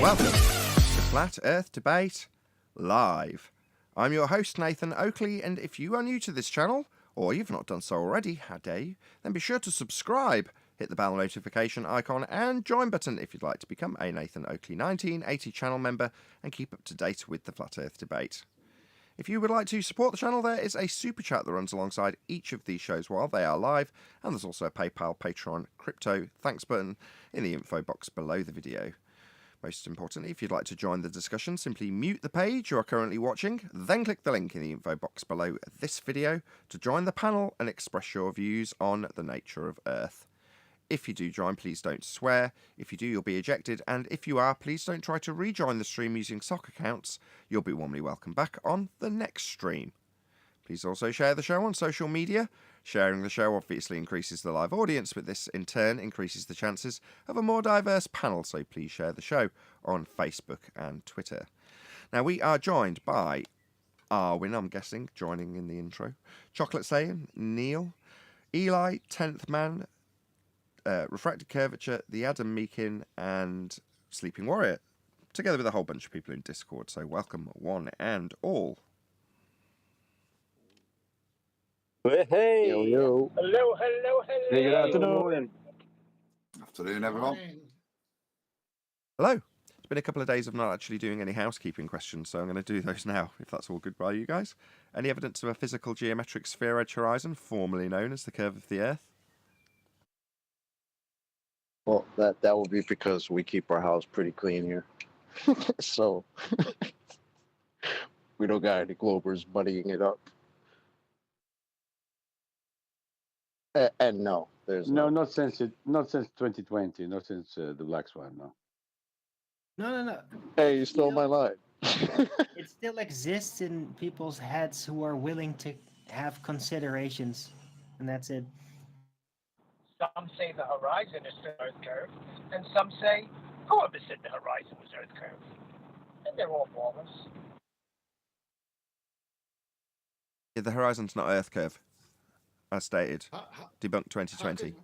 Welcome to Flat Earth Debate Live. I'm your host, Nathan Oakley, and if you are new to this channel, or you've not done so already, how dare you, then be sure to subscribe, hit the bell notification icon and join button if you'd like to become a Nathan Oakley 1980 channel member and keep up to date with the Flat Earth Debate. If you would like to support the channel, there is a super chat that runs alongside each of these shows while they are live, and there's also a PayPal, Patreon, crypto thanks button in the info box below the video. Most importantly, if you'd like to join the discussion, simply mute the page you are currently watching, then click the link in the info box below this video to join the panel and express your views on the nature of Earth. If you do join, please don't swear. If you do, you'll be ejected. And if you are, please don't try to rejoin the stream using sock accounts. You'll be warmly welcome back on the next stream. Please also share the show on social media. Sharing the show obviously increases the live audience, but this in turn increases the chances of a more diverse panel, so please share the show on Facebook and Twitter. Now, we are joined by Arwin, I'm guessing, joining in the intro, Chocolate Saiyan, Neil, Eli, 10th Man, Refracted Curvature, the Adam Meekin, and Sleeping Warrior, together with a whole bunch of people in Discord, so welcome one and all. Hey! Yo, yo. Hello, hello, hello. Good afternoon. Afternoon, everyone. Hello. It's been a couple of days of not actually doing any housekeeping questions, so I'm going to do those now, if that's all good by you guys. Any evidence of a physical geometric sphere-edge horizon, formerly known as the curve of the Earth? Well, that will be because we keep our house pretty clean here. So, we don't got any Globers muddying it up. And no, there's No, not since 2020, not since the Black Swan. No. No. Hey, you stole my line. It still exists in people's heads who are willing to have considerations, and that's it. Some say the horizon is the Earth curve, and some say whoever said the horizon was Earth curve. And they're all ballers. Yeah, the horizon's not Earth curve, as stated. Debunked 2020.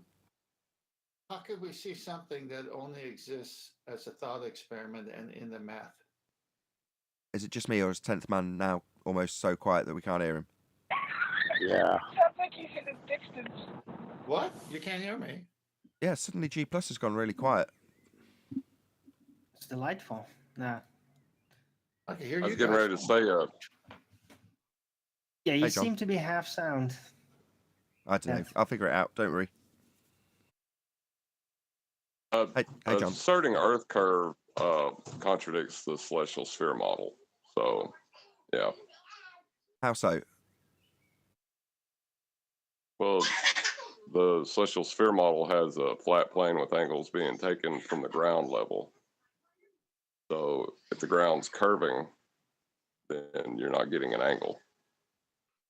How could we see something that only exists as a thought experiment and in the math? Is it just me, or is 10th Man now almost so quiet that we can't hear him? Yeah. Sounds like he's in the distance. What? You can't hear me? Yeah, suddenly G Plus has gone really quiet. It's delightful. Nah. I can hear you. I was getting ready to say, Yeah, you Hey, John. seem to be half sound. I don't know. I'll figure it out. Don't worry. Hey, John. asserting Earth curve contradicts the celestial sphere model. So, yeah. How so? Well, the celestial sphere model has a flat plane with angles being taken from the ground level. So, if the ground's curving, then you're not getting an angle.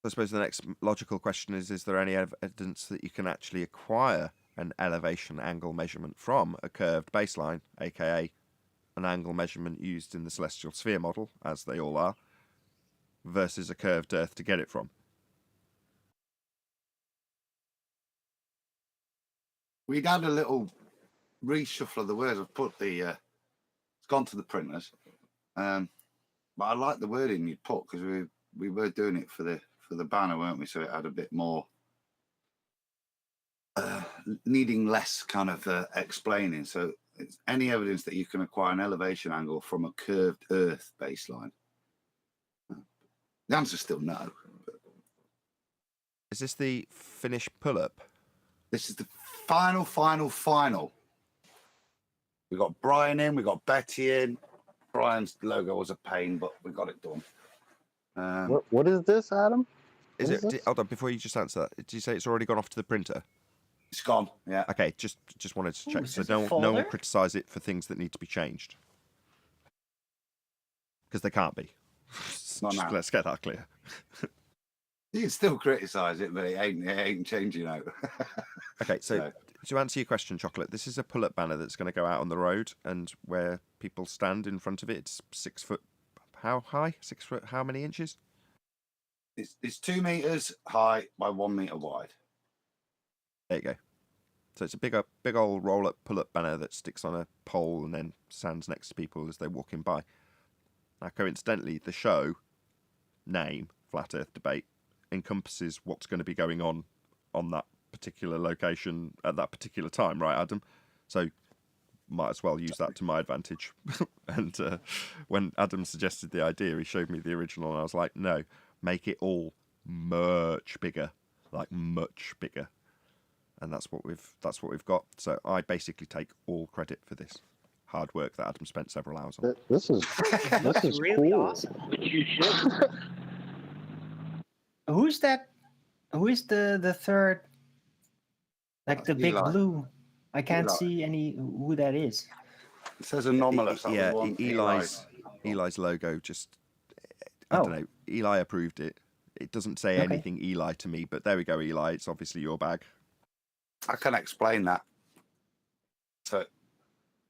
I suppose the next logical question is there any evidence that you can actually acquire an elevation angle measurement from a curved baseline, aka an angle measurement used in the celestial sphere model, as they all are, versus a curved Earth to get it from? We'd had a little reshuffle of the words. I've put the, it's gone to the printers, but I like the wording you put because we were doing it for the banner, weren't we? So it had a bit more, needing less kind of explaining. So it's any evidence that you can acquire an elevation angle from a curved Earth baseline. The answer's still no. Is this the Finnish pull-up? This is the final. We got Brian in, we got Betty in. Brian's logo was a pain, but we got it done. What is this, Adam? Hold on, before you just answer that, did you say it's already gone off to the printer? It's gone, yeah. Okay, just wanted to check. Ooh, So is this a no folder? one criticise it for things that need to be changed. Because they can't be. Not now. Let's get that clear. You can still criticise it, but it ain't changing out. Okay, so to answer your question, Chocolate, this is a pull-up banner that's going to go out on the road, and where people stand in front of it, it's 6 foot. How high? 6 foot. How many inches? It's 2 meters high by 1 meter wide. There you go. So it's a big old roll-up, pull-up banner that sticks on a pole and then stands next to people as they're walking by. Now, coincidentally, the show name, Flat Earth Debate, encompasses what's going to be going on that particular location at that particular time, right, Adam? So might as well use that to my advantage. And when Adam suggested the idea, he showed me the original, and I was like, no, make it all much bigger, like much bigger. And that's what we've got. So I basically take all credit for this hard work that Adam spent several hours on. This is really cool. awesome. Which you should. Who's that? Who is the third? Like the big Eli. blue. I can't Eli. see who that is. It says anomalous. Yeah, that was one. Eli's logo just, I don't know, Eli approved it. It doesn't say anything Eli to me, but there we go, Eli. It's obviously your bag. I can explain that. So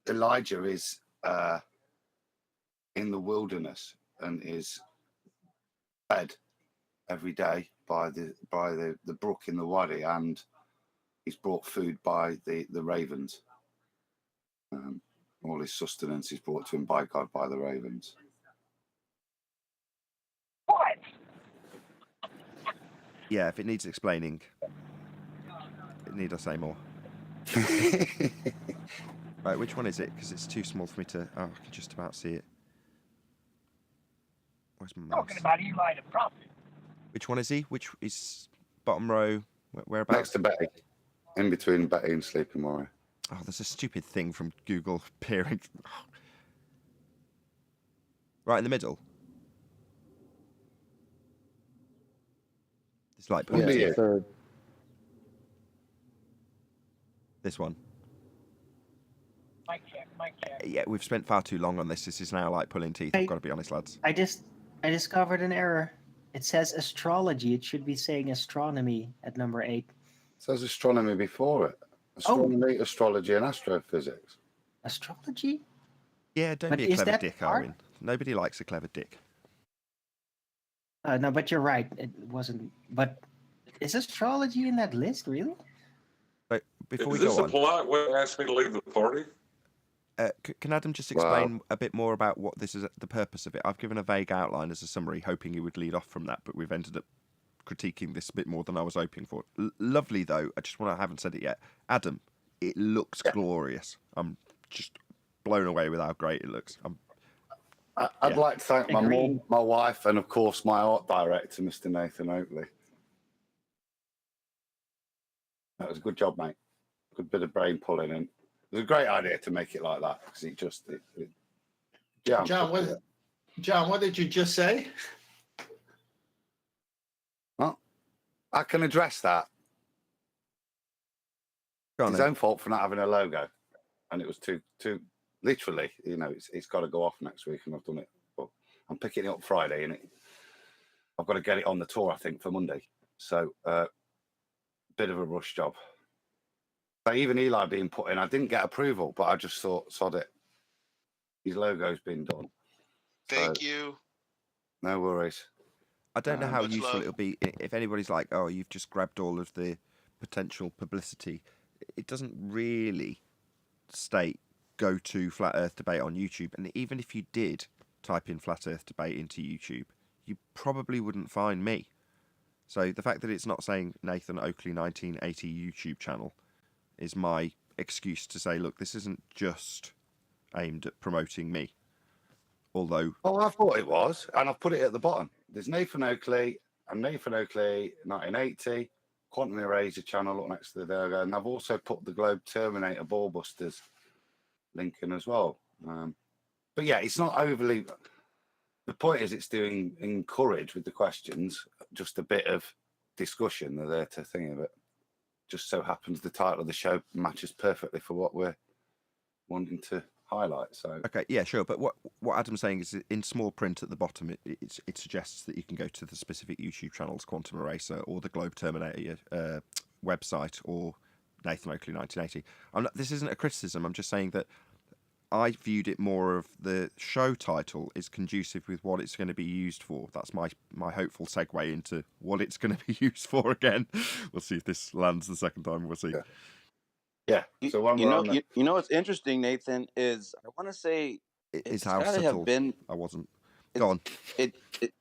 Elijah is in the wilderness and is fed every day by the brook in the Wadi, and he's brought food by the ravens. All his sustenance is brought to him by God, by the ravens. What? Yeah, if it needs explaining, need I say more? Right, which one is it? Because it's too small for me to... Oh, I can just about see it. Where's my mouse? Talking about Eli the prophet. Which one is he? Which is bottom row? Whereabouts? Next to Betty. In between Betty and Sleeping Warrior. Oh, there's a stupid thing from Google appearing. Right in the middle. It's like Yeah, Under you. the third. this one. Mic check. Yeah, we've spent far too long on this. This is now like pulling teeth. I've got to be honest, lads. I discovered an error. It says astrology. It should be saying astronomy at number 8. It says astronomy before it. Astronomy, astrology, and astrophysics. Astrology? Yeah, don't But be a is clever that dick, hard? Arwin. Nobody likes a clever dick. No, but you're right. It wasn't. But is astrology in that list, really? But before we Is this go a on, polite way to ask me to leave the party? can Adam just explain a bit more about what this is, the purpose of it? I've given a vague outline as a summary, hoping he would lead off from that, but we've ended up critiquing this a bit more than I was hoping for. Lovely, though. I haven't said it yet. Adam, it looks glorious. I'm just blown away with how great it looks. I'd like to thank my Agreed. mum, my wife, and of course my art director, Mr. Nathan Oakley. That was a good job, mate. Good bit of brain pulling, and it was a great idea to make it like that because John, what did you just say? Well, I can address that. Go on, It's his then. own fault for not having a logo, and it was too literally. It's got to go off next week, and I've done it. But I'm picking it up Friday, and I've got to get it on the tour, I think, for Monday. So, bit of a rush job. But even Eli being put in, I didn't get approval, but I just thought, sod it. His logo's been done. Thank you. No worries. I don't know how Much useful love. it'll be if anybody's like, oh, you've just grabbed all of the potential publicity. It doesn't really state go to Flat Earth Debate on YouTube. And even if you did type in Flat Earth Debate into YouTube, you probably wouldn't find me. So the fact that it's not saying Nathan Oakley 1980 YouTube channel is my excuse to say, look, this isn't just aimed at promoting me. Although... Oh, I thought it was, and I've put it at the bottom. There's Nathan Oakley, and Nathan Oakley 1980, Quantum Eraser channel up next to the logo, and I've also put the Globe Terminator Ballbusters link in as well. But yeah, it's not overly... The point is it's doing encourage with the questions, just a bit of discussion. They're there to think of it. Just so happens the title of the show matches perfectly for what we're wanting to highlight. So Okay, yeah, sure. But what Adam's saying is in small print at the bottom, it suggests that you can go to the specific YouTube channels, Quantum Eraser or the Globe Terminator website or Nathan Oakley 1980. This isn't a criticism. I'm just saying that I viewed it more of the show title is conducive with what it's going to be used for. That's my hopeful segue into what it's going to be used for again. We'll see if this lands the second time. We'll see. Yeah. Yeah. So when we're on the, You know what's interesting, Nathan, is I want to say It is it's how got to have subtle been I wasn't. Go it's on. it.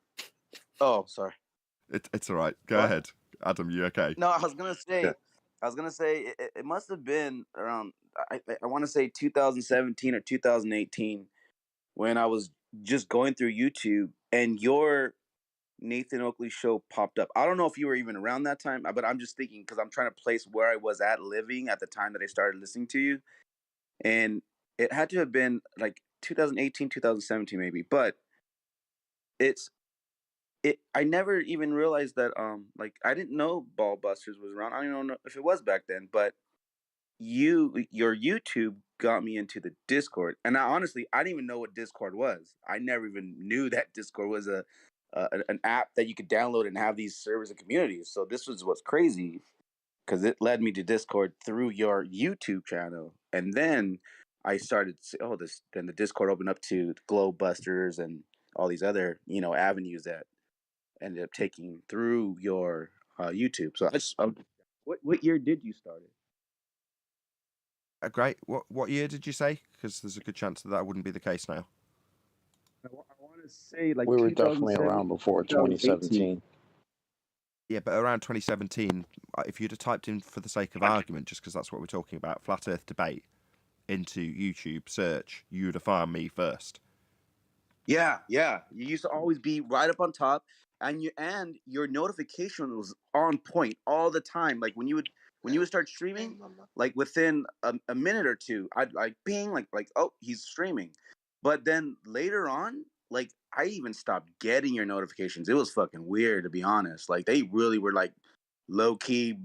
Oh, sorry. It's all right. Go Go ahead. Adam, you okay? No, yeah. I was gonna say it must have been around. I want to say 2017 or 2018 when I was just going through YouTube and your Nathan Oakley show popped up. I don't know if you were even around that time, but I'm just thinking because I'm trying to place where I was at living at the time that I started listening to you, and it had to have been like 2018, 2017 maybe. But it's I never even realized that like I didn't know Ball Busters was around. I don't know if it was back then, but your YouTube got me into the Discord. And honestly, I didn't even know what Discord was. I never even knew that Discord was an app that you could download and have these servers and communities. So this was what's crazy because it led me to Discord through your YouTube channel. And then I started to say, oh, this then the Discord opened up to Globe Busters and all these other, avenues that ended up taking through your YouTube. So what year did you start it? Great. What year did you say? Because there's a good chance that wouldn't be the case now. I want to say like We were definitely 2007, around before 2017. Yeah, but around 2017, if you'd have typed in, for the sake of argument, just because that's what we're talking about, flat Earth debate into YouTube search, you would have found me first. Yeah. You used to always be right up on top, and your notification was on point all the time. Like when you would start streaming, like within a minute or two, I'd like ping, like oh, he's streaming. But then later on, like I even stopped getting your notifications. It was fucking weird, to be honest. Like they really were like low key,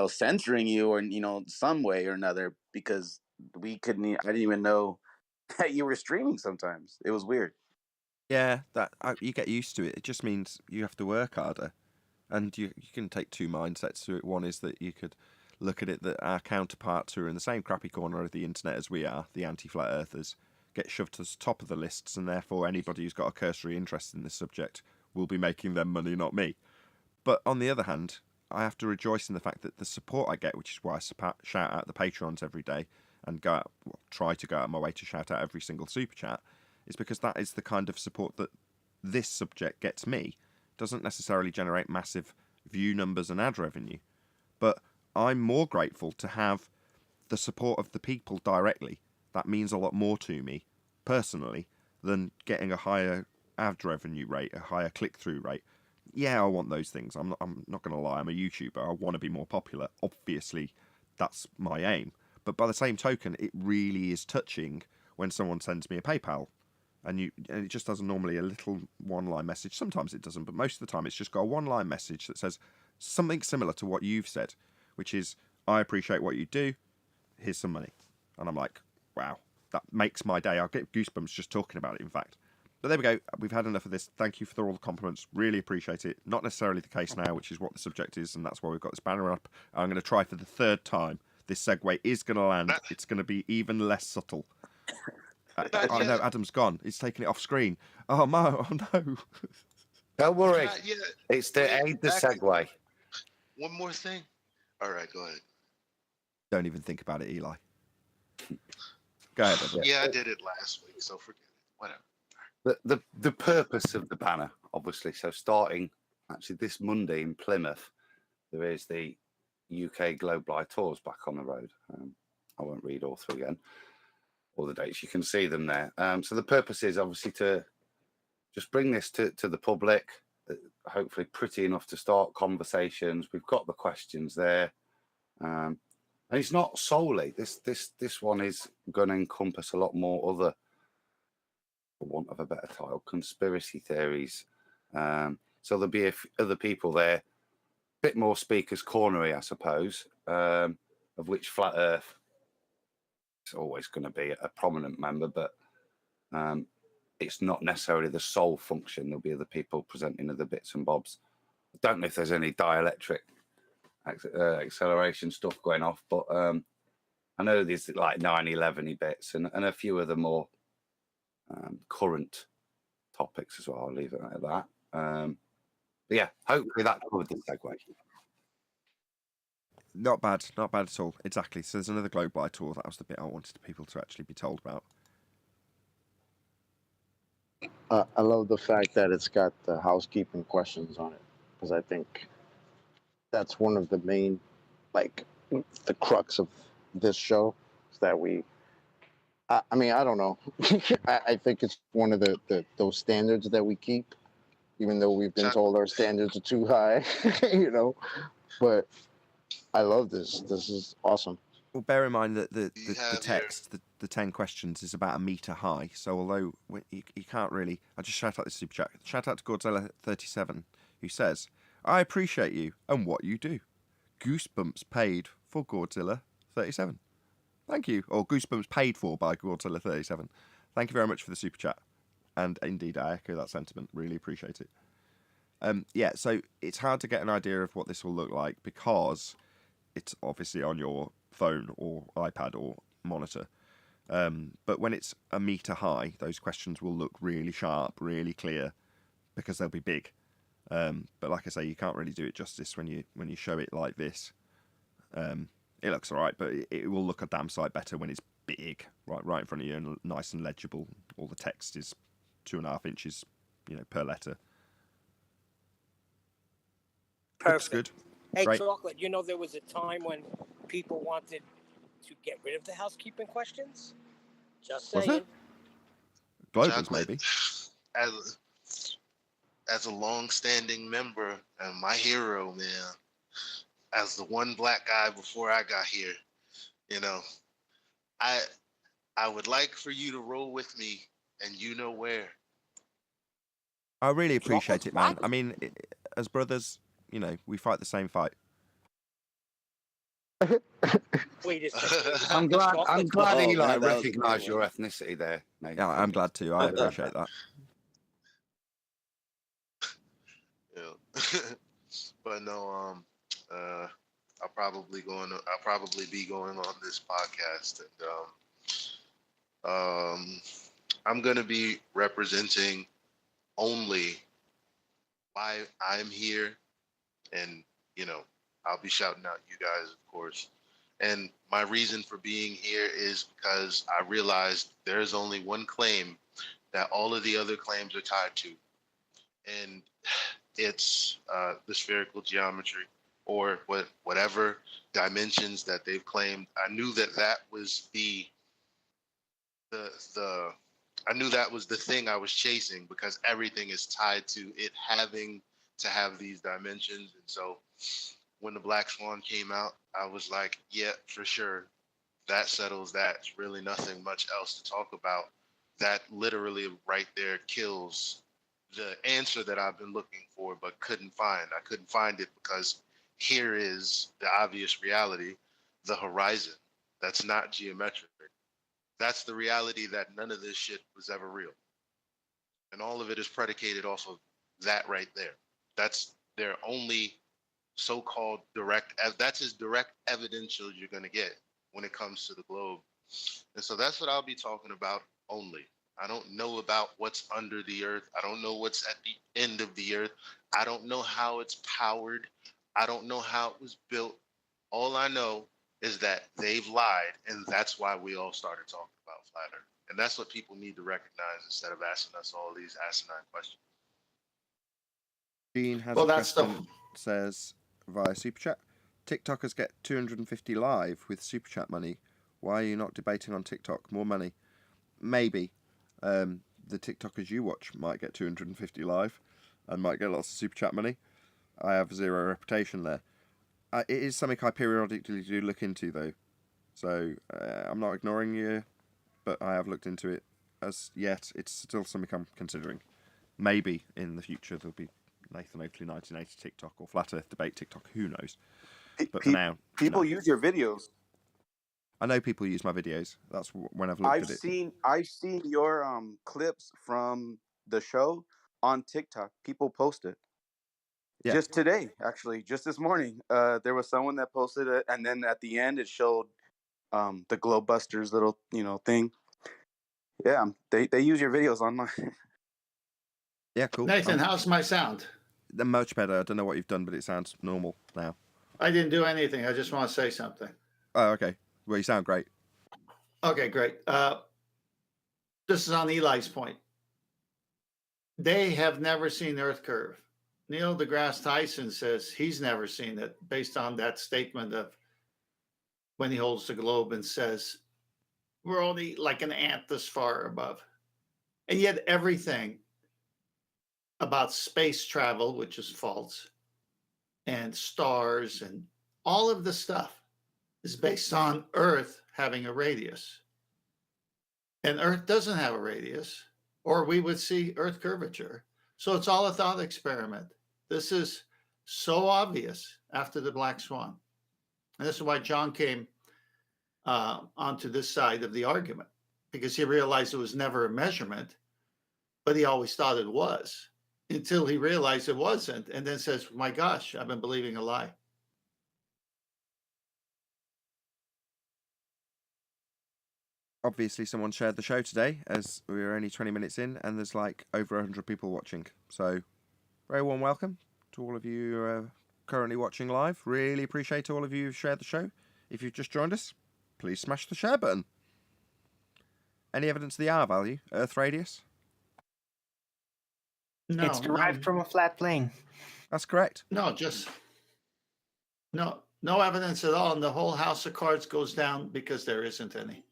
censoring you or some way or another because we couldn't. I didn't even know that you were streaming. Sometimes it was weird. Yeah, you get used to it. It just means you have to work harder, and you can take two mindsets to it. One is that you could look at it that our counterparts who are in the same crappy corner of the internet as we are, the anti-flat earthers, get shoved to the top of the lists, and therefore anybody who's got a cursory interest in this subject will be making them money, not me. But on the other hand, I have to rejoice in the fact that the support I get, which is why I shout out the Patrons every day and try to go out of my way to shout out every single super chat, is because that is the kind of support that this subject gets me. It doesn't necessarily generate massive view numbers and ad revenue, but I'm more grateful to have the support of the people directly. That means a lot more to me personally than getting a higher ad revenue rate, a higher click-through rate. Yeah, I want those things. I'm not going to lie. I'm a YouTuber. I want to be more popular. Obviously, that's my aim. But by the same token, it really is touching when someone sends me a PayPal. And it just does normally a little one-line message. Sometimes it doesn't, but most of the time it's just got a one-line message that says something similar to what you've said, which is, I appreciate what you do, here's some money. And I'm like, wow, that makes my day. I'll get goosebumps just talking about it, in fact. But there we go. We've had enough of this. Thank you for all the compliments. Really appreciate it. Not necessarily the case now, which is what the subject is, and that's why we've got this banner up. I'm going to try for the third time. This segue is going to land. It's going to be even less subtle. I know Adam's gone. He's taking it off screen. Oh no! Oh no! Don't worry. Not yet. It's the aid the segue. One more thing. All right, go ahead. Don't even think about it, Eli. Go ahead, Adam. Yeah, I did it last week, so forget it. Whatever. The purpose of the banner, obviously. So starting actually this Monday in Plymouth, there is the UK Globe Lite tours back on the road. I won't read all through again. All the dates, you can see them there. So the purpose is obviously to just bring this to the public, hopefully pretty enough to start conversations. We've got the questions there. And it's not solely, this one is going to encompass a lot more other, for want of a better title, conspiracy theories. So there'll be other people there, a bit more speakers cornery, I suppose, of which Flat Earth is always going to be a prominent member, but it's not necessarily the sole function. There'll be other people presenting other bits and bobs. I don't know if there's any dielectric acceleration stuff going off, but I know there's like 9/11 bits and a few of the more current topics as well. I'll leave it at that. But yeah, hopefully that covered the segue. Not bad at all. Exactly. So there's another globe by tour. That was the bit I wanted people to actually be told about. I love the fact that it's got the housekeeping questions on it, because I think that's one of the main, like, the crux of this show is that I mean, I don't know. I think it's one of the those standards that we keep, even though we've been told our standards are too high, you know. But I love this. This is awesome. Well, bear in mind that the You have text, the 10 questions, is about a meter high. So although you can't really, I just shout out this super chat. Shout out to Godzilla37, who says, "I appreciate you and what you do. Goosebumps paid for Godzilla37. Thank you." Or Goosebumps paid for by Godzilla37. Thank you very much for the super chat. And indeed, I echo that sentiment. Really appreciate it. Yeah, so it's hard to get an idea of what this will look like because it's obviously on your phone or iPad or monitor. But when it's a meter high, those questions will look really sharp, really clear, because they'll be big. But like I say, you can't really do it justice when you show it like this. It looks alright, but it will look a damn sight better when it's big, right in front of you, and nice and legible. All the text is 2.5 inches, per letter. Looks good. Hey, Great. Chocolate, there was a time when people wanted to get rid of the housekeeping questions? Just Was saying. there? Globers, Chocolate, maybe. As a long-standing member and my hero, man, as the one black guy before I got here, I would like for you to roll with me, and you know where. I really appreciate it, man. I mean, as brothers, we fight the same fight. Wait a second. I'm glad Oh, Eli man, that was a recognised good your one. ethnicity there, mate. Yeah, I'm glad to. I appreciate that. Yeah. But no, I'll probably be going on this podcast, and I'm gonna be representing only why I'm here, and I'll be shouting out you guys, of course. And my reason for being here is because I realized there's only one claim that all of the other claims are tied to, and it's the spherical geometry, or whatever dimensions that they've claimed. I knew that was the I knew that was the thing I was chasing, because everything is tied to it having to have these dimensions. And so when the Black Swan came out, I was like, yeah, for sure. That settles that. It's really nothing much else to talk about. That literally right there kills the answer that I've been looking for but couldn't find. I couldn't find it because here is the obvious reality, the horizon. That's not geometric. That's the reality that none of this shit was ever real. And all of it is predicated off of that right there. That's their only so-called that's as direct evidential you're going to get when it comes to the globe. And so that's what I'll be talking about only. I don't know about what's under the earth. I don't know what's at the end of the earth. I don't know how it's powered. I don't know how it was built. All I know is that they've lied, and that's why we all started talking about flat earth. And that's what people need to recognize instead of asking us all these asinine questions. Dean has Well, a that's the- question, says via Super Chat. TikTokers get 250 live with Super Chat money. Why are you not debating on TikTok? More money. Maybe. The TikTokers you watch might get 250 live and might get lots of Super Chat money. I have zero reputation there. It is something I periodically do look into, though. So I'm not ignoring you, but I have looked into it. As yet, it's still something I'm considering. Maybe in the future there'll be Nathan Oakley 1980 TikTok or Flat Earth Debate TikTok. Who knows? But for now, people no. use your videos. I know people use my videos. That's when I've looked at it. I've seen your clips from the show on TikTok. People post it. Yeah. Just today, actually, just this morning, there was someone that posted it, and then at the end it showed the Globebusters little thing. Yeah, they use your videos online. Yeah, cool. Nathan, how's my sound? They're much better. I don't know what you've done, but it sounds normal now. I didn't do anything. I just want to say something. Oh, okay. Well, you sound great. Okay, great. This is on Eli's point. They have never seen Earth curve. Neil deGrasse Tyson says he's never seen it based on that statement of when he holds the globe and says, we're only like an ant this far above. And yet everything about space travel, which is false, and stars and all of the stuff is based on Earth having a radius. And Earth doesn't have a radius, or we would see Earth curvature. So it's all a thought experiment. This is so obvious after the Black Swan. And this is why John came onto this side of the argument, because he realized it was never a measurement, but he always thought it was, until he realized it wasn't, and then says, my gosh, I've been believing a lie. Obviously, someone shared the show today, as we were only 20 minutes in, and there's like over 100 people watching. So, very warm welcome to all of you who are currently watching live. Really appreciate all of you who've shared the show. If you've just joined us, please smash the share button. Any evidence of the R value, Earth radius? No, It's derived from a flat plane. That's correct. no evidence at all. And the whole house of cards goes down because there isn't any.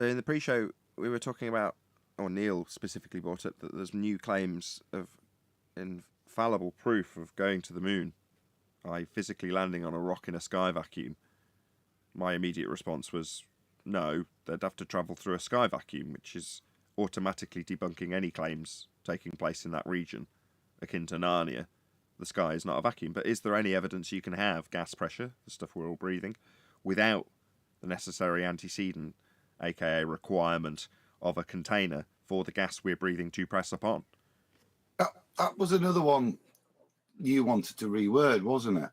So in the pre-show, we were talking about, or Neil specifically brought up, that there's new claims of infallible proof of going to the moon, i.e. physically landing on a rock in a sky vacuum. My immediate response was, no, they'd have to travel through a sky vacuum, which is automatically debunking any claims taking place in that region, akin to Narnia. The sky is not a vacuum. But is there any evidence you can have gas pressure, the stuff we're all breathing, without the necessary antecedent, aka requirement of a container for the gas we're breathing to press upon? That was another one you wanted to reword, wasn't it?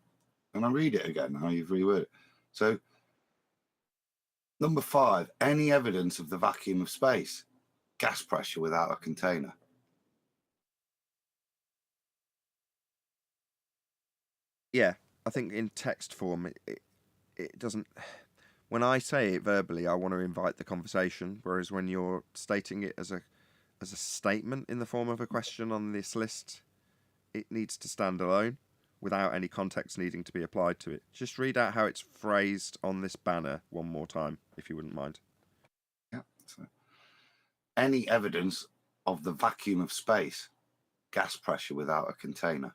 And I read it again now, you've reworded it. So, number 5, any evidence of the vacuum of space, gas pressure without a container. Yeah, I think in text form, it doesn't... When I say it verbally, I want to invite the conversation, whereas when you're stating it as a statement in the form of a question on this list, it needs to stand alone without any context needing to be applied to it. Just read out how it's phrased on this banner one more time, if you wouldn't mind. Yeah. So, any evidence of the vacuum of space, gas pressure without a container.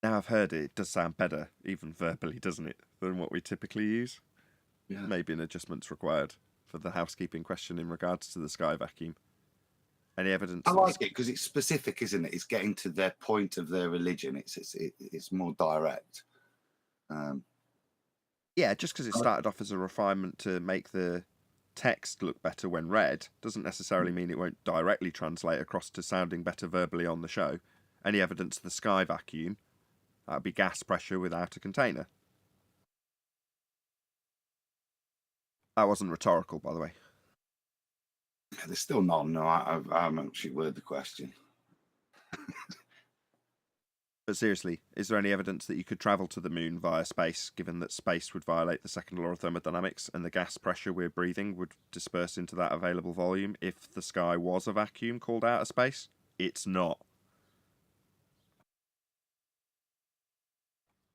Now I've heard it, it does sound better, even verbally, doesn't it, than what we typically use? Yeah. Maybe an adjustment's required for the housekeeping question in regards to the sky vacuum. Any evidence? I like it because it's specific, isn't it? It's getting to their point of their religion. It's more direct. Yeah, just because it started off as a refinement to make the text look better when read doesn't necessarily mean it won't directly translate across to sounding better verbally on the show. Any evidence of the sky vacuum? That would be gas pressure without a container. That wasn't rhetorical, by the way. Yeah, there's still none. No, I haven't actually worded the question. But seriously, is there any evidence that you could travel to the moon via space, given that space would violate the second law of thermodynamics and the gas pressure we're breathing would disperse into that available volume if the sky was a vacuum called outer space? It's not.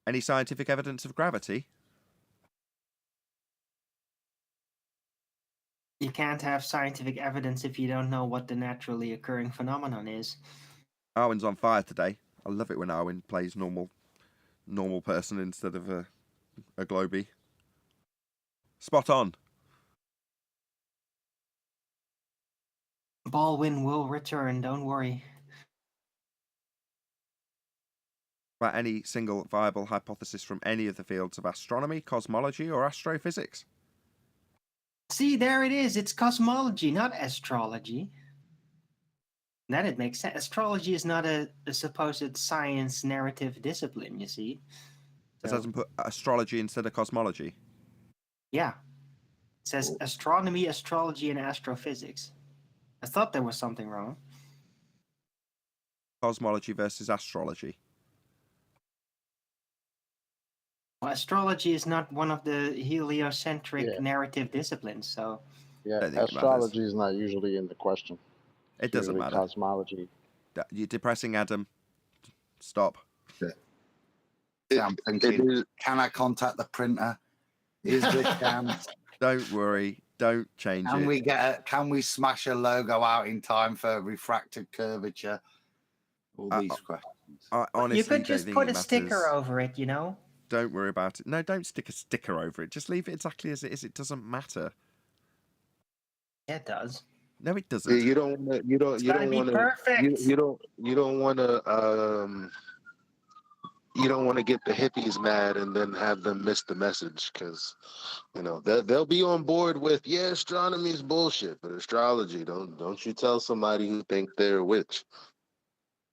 Any scientific evidence of gravity? You can't have scientific evidence if you don't know what the naturally occurring phenomenon is. Arwen's on fire today. I love it when Arwen plays normal person instead of a globie. Spot on. Baldwin will return, don't worry. About any single viable hypothesis from any of the fields of astronomy, cosmology, or astrophysics? See, there it is. It's cosmology, not astrology. Then it makes sense. Astrology is not a supposed science narrative discipline, you see. It doesn't put astrology instead of cosmology? Yeah. It says astronomy, astrology, and astrophysics. I thought there was something wrong. Cosmology versus astrology. Well, astrology is not one of the heliocentric Yeah. narrative disciplines, so Yeah, Don't think it matters. astrology is not usually in the question. It It's doesn't usually matter. cosmology. You're depressing, Adam. Stop. So I'm thinking, is- can I contact the printer? Is there a chance? Don't worry. Don't change Can it. we can we smash a logo out in time for refracted curvature? All these questions. I honestly you could don't just think put it a sticker matters. over it, you know? Don't worry about it. No, don't stick a sticker over it. Just leave it exactly as it is. It doesn't matter. Yeah, it does. No, it doesn't. You don't want to. You don't. It's You gotta don't be want to. perfect. You don't. You don't want to. You don't want to get the hippies mad and then have them miss the message, because they'll be on board with, yeah, astronomy is bullshit, but astrology, don't you tell somebody who think they're a witch.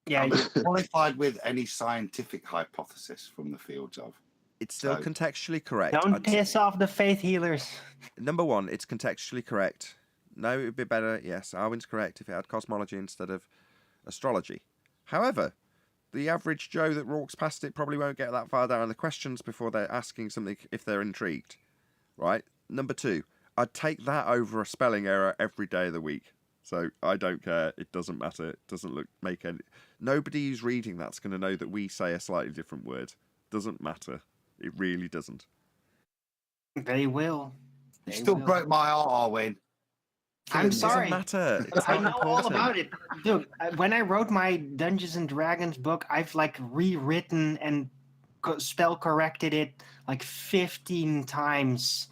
Yeah, I'm you, qualified with any scientific hypothesis from the fields of. It's still So- contextually correct. don't piss off the faith healers. Number one, it's contextually correct. No, it would be better. Yes, Arwin's correct if it had cosmology instead of astrology. However, the average Joe that walks past it probably won't get that far down in the questions before they're asking something if they're intrigued. Right? Number two, I'd take that over a spelling error every day of the week. So I don't care. It doesn't matter. It doesn't make any... Nobody who's reading that's going to know that we say a slightly different word. Doesn't matter. It really doesn't. They will. You They still will. broke my heart, Arwin. I'm It sorry. doesn't matter. It's I not know all important. about it. Dude, when I wrote my Dungeons and Dragons book, I've like rewritten and spell corrected it like 15 times,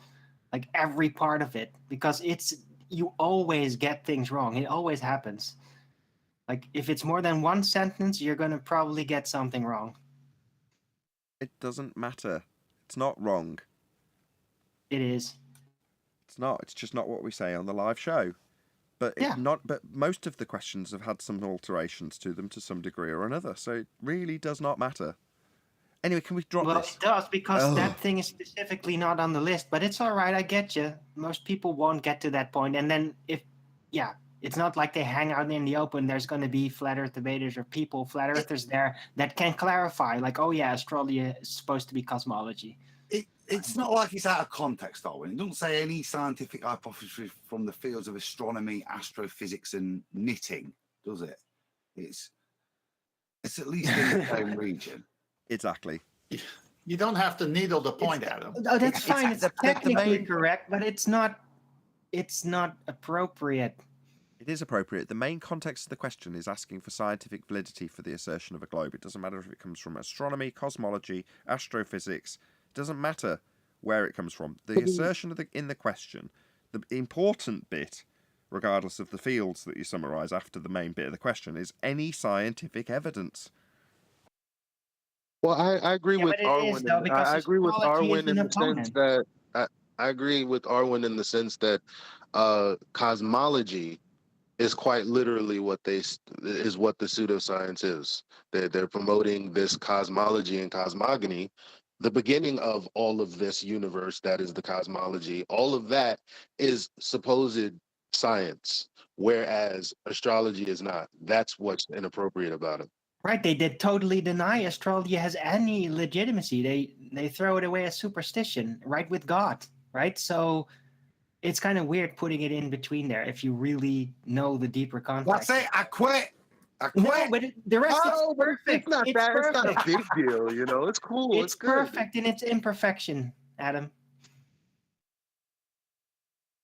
like every part of it, because you always get things wrong. It always happens. Like if it's more than one sentence, you're gonna probably get something wrong. It doesn't matter. It's not wrong. It is. It's not. It's just not what we say on the live show. But Yeah. But most of the questions have had some alterations to them to some degree or another. So it really does not matter. Anyway, can we drop Well, this? it does because Ugh. that thing is specifically not on the list. But it's all right. I get you. Most people won't get to that point. And then it's not like they hang out in the open. There's going to be flat Earth debaters or flat earthers there that can clarify, like, oh yeah, astrology is supposed to be cosmology. It's not like it's out of context, Arwin. It doesn't say any scientific hypothesis from the fields of astronomy, astrophysics, and knitting, does it? It's at least in the same region. Exactly. You don't have to needle the point at them. Oh, that's fine. It's the technically main- correct, but it's not appropriate. It is appropriate. The main context of the question is asking for scientific validity for the assertion of a globe. It doesn't matter if it comes from astronomy, cosmology, astrophysics. It doesn't matter where it comes from. The assertion in the question, the important bit, regardless of the fields that you summarise after the main bit of the question, is any scientific evidence. Well, I agree Yeah, with but it is, Arwin. though, because I agree with astrology is Arwin in an the sense that I agree with Arwin in the sense that cosmology is quite literally what the pseudoscience is. They're promoting this cosmology and cosmogony, the beginning of all of this universe that is the cosmology. All of that is supposed science, whereas astrology is not. That's what's inappropriate about it. Right, they did totally deny astrology has any legitimacy. They throw it away as superstition, right, with God, right? So it's kind of weird putting it in between there if you really know the deeper context. That's it. I quit. No, but the rest is perfect. It's not It's that. perfect. It's not a big deal. It's cool. It's good. perfect in its imperfection, Adam.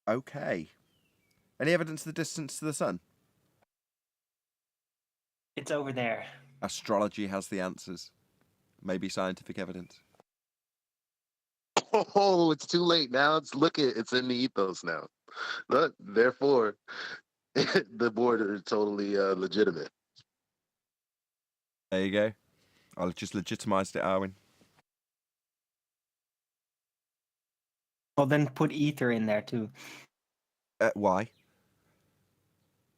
Okay. Any evidence of the distance to the sun? It's over there. Astrology has the answers. Maybe scientific evidence. Oh, it's too late now. It's in the ethos now. Look, therefore, the border is totally legitimate. There you go. I'll just legitimised it, Arwin. Well, then put ether in there too. Why?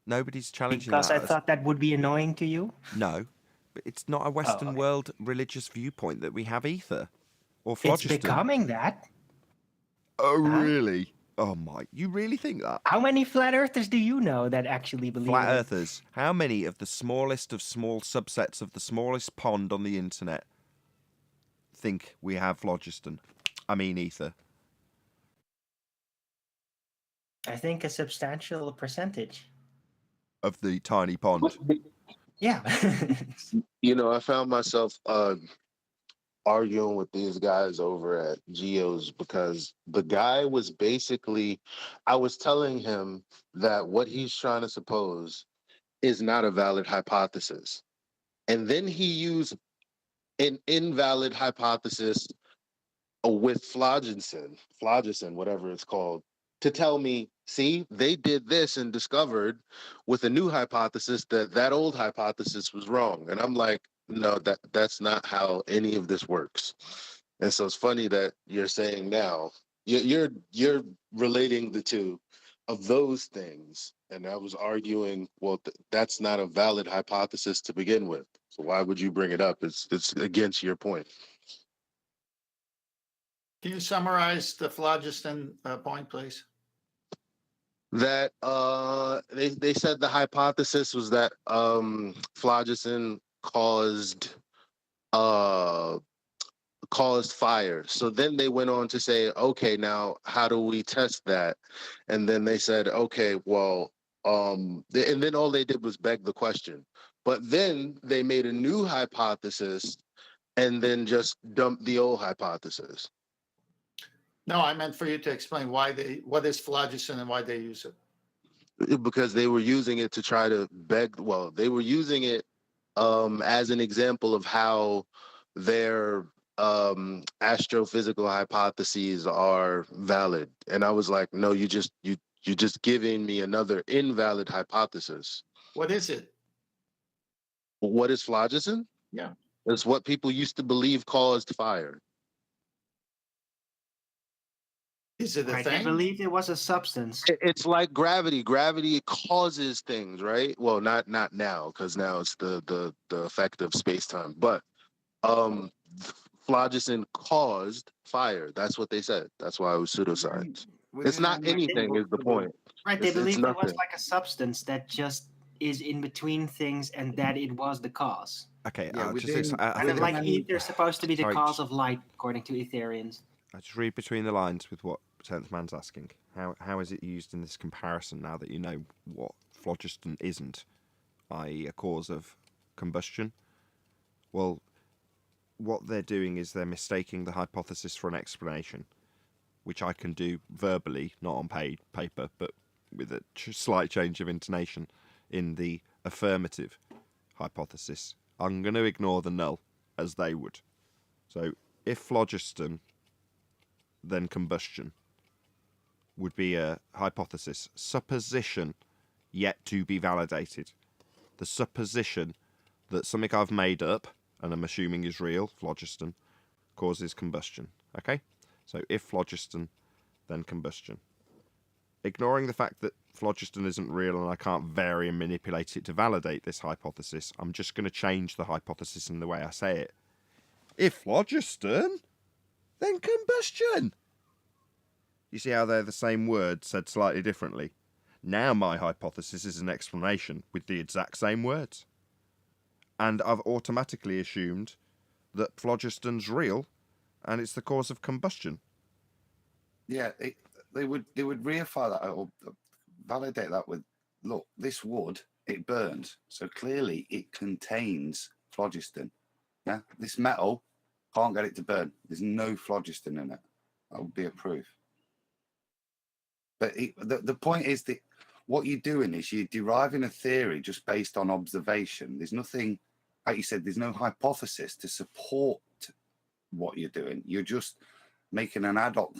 Nobody's challenging Because that. I thought that would be annoying to you. No, but it's not a Western okay. world religious viewpoint that we have ether or It's phlogiston. becoming that. Oh, Huh? really? Oh my, you really think that? How many flat earthers do you know that actually believe Flat in it? earthers, how many of the smallest of small subsets of the smallest pond on the internet think we have phlogiston? I mean ether. I think a substantial percentage. Of the tiny pond. Yeah. You know, I found myself arguing with these guys over at Geo's because the guy was basically, I was telling him that what he's trying to suppose is not a valid hypothesis. And then he used an invalid hypothesis with phlogiston, whatever it's called, to tell me, see, they did this and discovered with a new hypothesis that that old hypothesis was wrong. And I'm like, no, that's not how any of this works. And so it's funny that you're saying now you're relating the two of those things. And I was arguing, well, that's not a valid hypothesis to begin with. So why would you bring it up? It's against your point. Can you summarize the phlogiston point, please? That they said the hypothesis was that phlogiston caused fire. So then they went on to say, okay, now how do we test that? And then they said, okay, well, and then all they did was beg the question. But then they made a new hypothesis and then just dumped the old hypothesis. No, I meant for you to explain what is phlogiston and why they use it. Because they were using it to try to beg. Well, they were using it as an example of how their astrophysical hypotheses are valid. And I was like, no, you're just giving me another invalid hypothesis. What is it? What is phlogiston? Yeah. It's what people used to believe caused fire. Is it a I thing? believe it was a substance. It's like gravity. Gravity causes things, right? Well, not now, because now it's the effect of space time. But phlogiston caused fire. That's what they said. That's why it was pseudoscience. It's not anything, is the point. Right, they It's believe it was nothing. like a substance that just is in between things and that it was the cause. Okay, Yeah, I'll within- just I And think like I'm- ether is supposed to be the Sorry, cause of light, according to Ethereans. I just read between the lines with what 10th Man's asking. How is it used in this comparison now that you know what phlogiston isn't, i.e. a cause of combustion? Well, what they're doing is they're mistaking the hypothesis for an explanation, which I can do verbally, not on paper, but with a slight change of intonation in the affirmative hypothesis. I'm going to ignore the null, as they would. So, if phlogiston, then combustion, would be a hypothesis, supposition yet to be validated. The supposition that something I've made up, and I'm assuming is real, phlogiston, causes combustion. Okay? So if phlogiston, then combustion. Ignoring the fact that phlogiston isn't real and I can't vary and manipulate it to validate this hypothesis, I'm just going to change the hypothesis in the way I say it. If phlogiston, then combustion. You see how they're the same word said slightly differently? Now my hypothesis is an explanation with the exact same words. And I've automatically assumed that phlogiston's real and it's the cause of combustion. Yeah, they would reify that or validate that with, look, this wood, it burns. So clearly it contains phlogiston. Yeah, this metal, can't get it to burn. There's no phlogiston in it. That would be a proof. But the point is that what you're doing is you're deriving a theory just based on observation. There's nothing, like you said, there's no hypothesis to support what you're doing. You're just making an ad hoc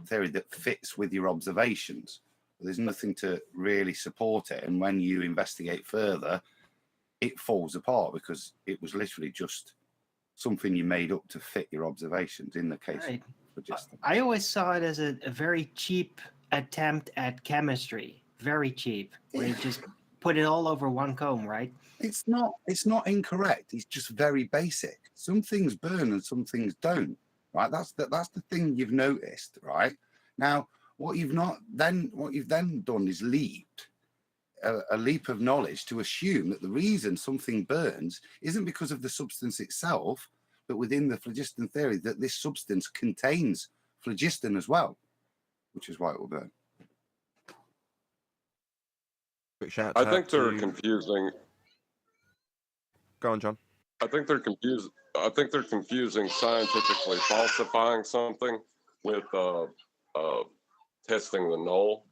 theory that fits with your observations. There's nothing to really support it. And when you investigate further, it falls apart because it was literally just something you made up to fit your observations in the case Right. of just I always saw it as a very cheap attempt at chemistry. Very cheap. Where you just put it all over one comb, right? It's not incorrect. It's just very basic. Some things burn and some things don't. Right? That's the thing you've noticed, right? Now, What you've then done is leaped a leap of knowledge to assume that the reason something burns isn't because of the substance itself, but within the phlogiston theory that this substance contains phlogiston as well, which is why it will burn. Quick shout I out think they're to... confusing. Go on, John. I think they're confused. I think they're confusing scientifically falsifying something with testing the null.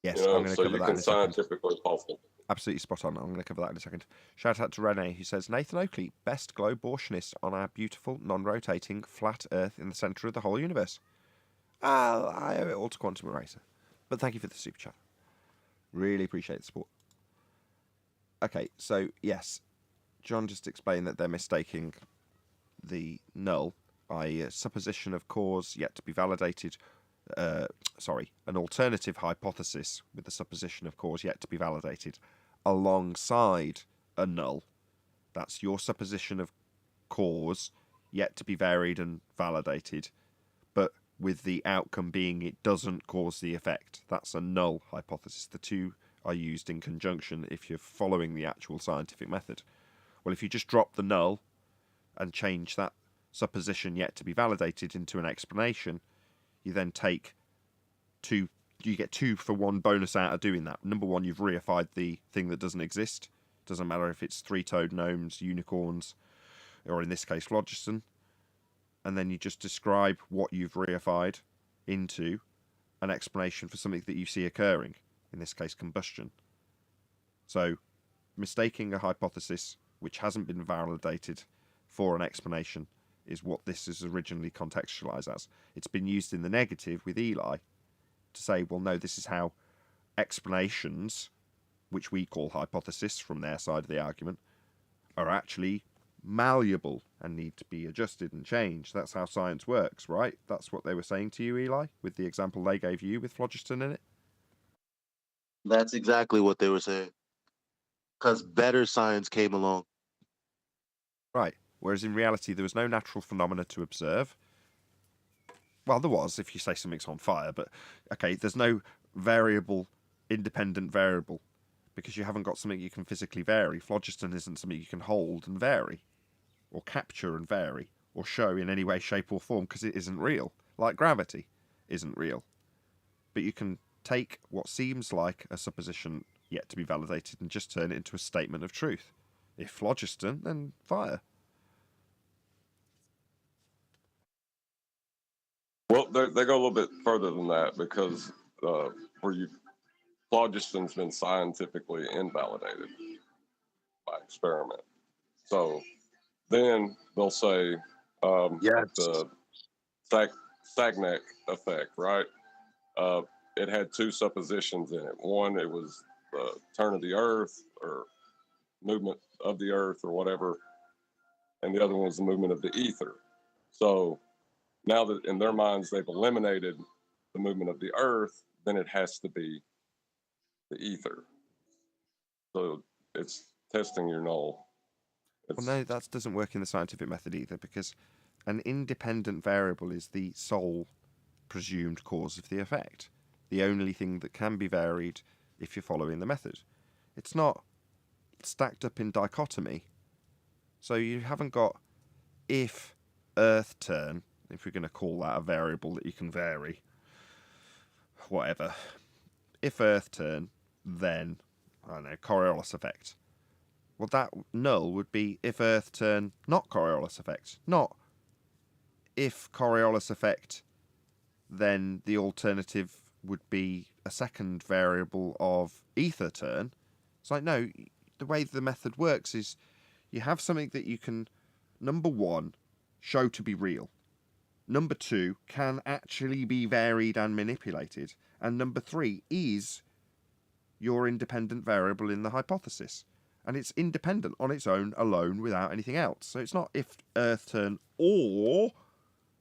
Yes, You know, I'm going to so cover you that can in a second. scientifically falsify. Absolutely spot on. I'm going to cover that in a second. Shout out to Rene, who says, Nathan Oakley, best globe-abortionist on our beautiful, non-rotating, flat Earth in the centre of the whole universe. I owe it all to Quantum Eraser. But thank you for the super chat. Really appreciate the support. Okay, so, yes, John just explained that they're mistaking the null by a supposition of cause yet to be validated. An alternative hypothesis with the supposition of cause yet to be validated alongside a null. That's your supposition of cause yet to be varied and validated, but with the outcome being it doesn't cause the effect. That's a null hypothesis. The two are used in conjunction if you're following the actual scientific method. Well, if you just drop the null and change that supposition yet to be validated into an explanation, you then take you get 2 for 1 bonus out of doing that. Number one, you've reified the thing that doesn't exist. Doesn't matter if it's three-toed gnomes, unicorns, or in this case, phlogiston. And then you just describe what you've reified into an explanation for something that you see occurring. In this case, combustion. So, mistaking a hypothesis which hasn't been validated for an explanation is what this is originally contextualized as. It's been used in the negative with Eli to say, well, no, this is how explanations, which we call hypothesis from their side of the argument, are actually malleable and need to be adjusted and changed. That's how science works, right? That's what they were saying to you, Eli, with the example they gave you with phlogiston in it? That's exactly what they were saying. Because better science came along. Right. Whereas in reality, there was no natural phenomena to observe. Well, there was, if you say something's on fire, but okay, there's no independent variable, because you haven't got something you can physically vary. Phlogiston isn't something you can hold and vary, or capture and vary, or show in any way, shape, or form, because it isn't real. Like gravity isn't real. But you can take what seems like a supposition yet to be validated and just turn it into a statement of truth. If phlogiston, then fire. Well, they go a little bit further than that because phlogiston's been scientifically invalidated by experiment. So then they'll say the Sagnac effect, right? It had 2 suppositions in it. One, it was the turn of the Earth or movement of the Earth or whatever, and the other one was the movement of the ether. So now that in their minds they've eliminated the movement of the Earth, then it has to be the ether. So it's testing your null. Well, no, that doesn't work in the scientific method either, because an independent variable is the sole presumed cause of the effect. The only thing that can be varied if you're following the method. It's not stacked up in dichotomy. So you haven't got if Earth turn, if we're going to call that a variable that you can vary, whatever. If Earth turn, then, I don't know, Coriolis effect. Well, that null would be if Earth turn, not Coriolis effect. Not if Coriolis effect, then the alternative would be a second variable of ether turn. It's like, no, the way the method works is you have something that you can, number one, show to be real. Number two, can actually be varied and manipulated. And number three is your independent variable in the hypothesis. And it's independent on its own, alone, without anything else. So it's not if Earth turn or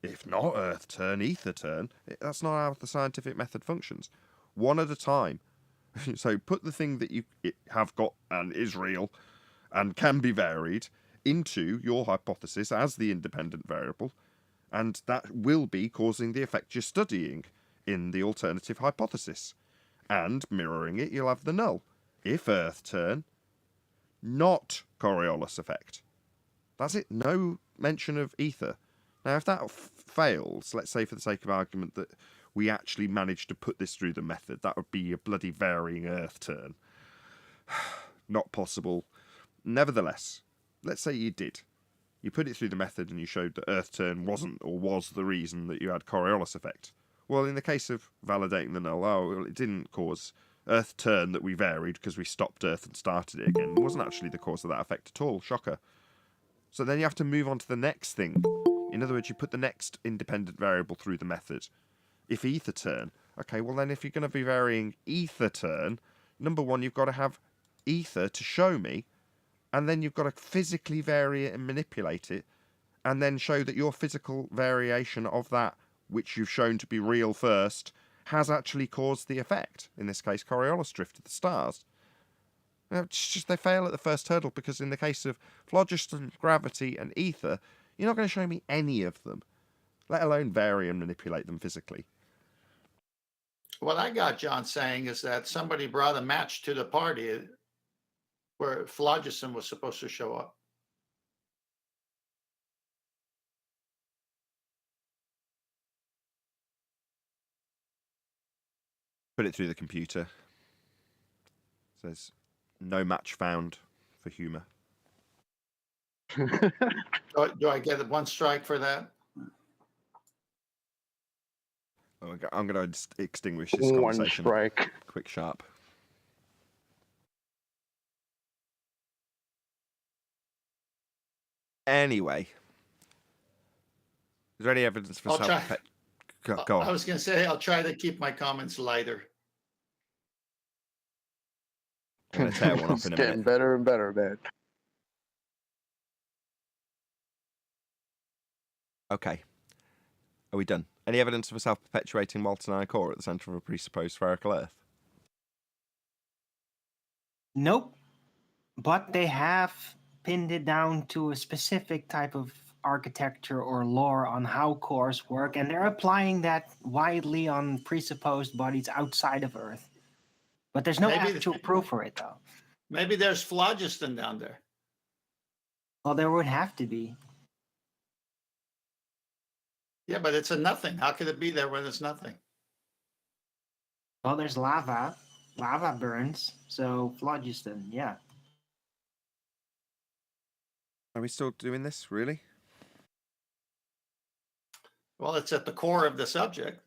if not Earth turn, ether turn. That's not how the scientific method functions. One at a time. So put the thing that you have got and is real and can be varied into your hypothesis as the independent variable, and that will be causing the effect you're studying. in the alternative hypothesis. And, mirroring it, you'll have the null. If Earth turn, not Coriolis effect. That's it. No mention of ether. Now, if that fails, let's say for the sake of argument that we actually managed to put this through the method, that would be a bloody varying Earth turn. Not possible. Nevertheless, let's say you did. You put it through the method and you showed that Earth turn wasn't or was the reason that you had Coriolis effect. Well, in the case of validating the null, well, it didn't cause Earth turn that we varied because we stopped Earth and started it again. It wasn't actually the cause of that effect at all. Shocker. So then you have to move on to the next thing. In other words, you put the next independent variable through the method. If ether turn, okay, well then if you're going to be varying ether turn, number one, you've got to have ether to show me, and then you've got to physically vary it and manipulate it, and then show that your physical variation of that, which you've shown to be real first, has actually caused the effect. In this case, Coriolis drift of the stars. Now, it's just they fail at the first hurdle because in the case of phlogiston, gravity, and ether, you're not going to show me any of them, let alone vary and manipulate them physically. What I got John saying is that somebody brought a match to the party where phlogiston was supposed to show up. Put it through the computer. Says, no match found for humour. Do I get one strike for that? Oh, I'm going to extinguish this One conversation. strike. Quick, sharp. Anyway, is there any evidence for I'll try. Go on. I was going to say I'll try to keep my comments lighter. I'm going to tear one off It's in a getting minute. better and better, man. Okay. Are we done? Any evidence of a self-perpetuating molten iron core at the centre of a presupposed spherical Earth? Nope. But they have pinned it down to a specific type of architecture or lore on how cores work, and they're applying that widely on presupposed bodies outside of Earth. But there's no Maybe- actual proof for it, though. Maybe there's phlogiston down there. Well, there would have to be. Yeah, but it's a nothing. How could it be there when it's nothing? Well, there's lava. Lava burns, so phlogiston, yeah. Are we still doing this, really? Well, it's at the core of the subject.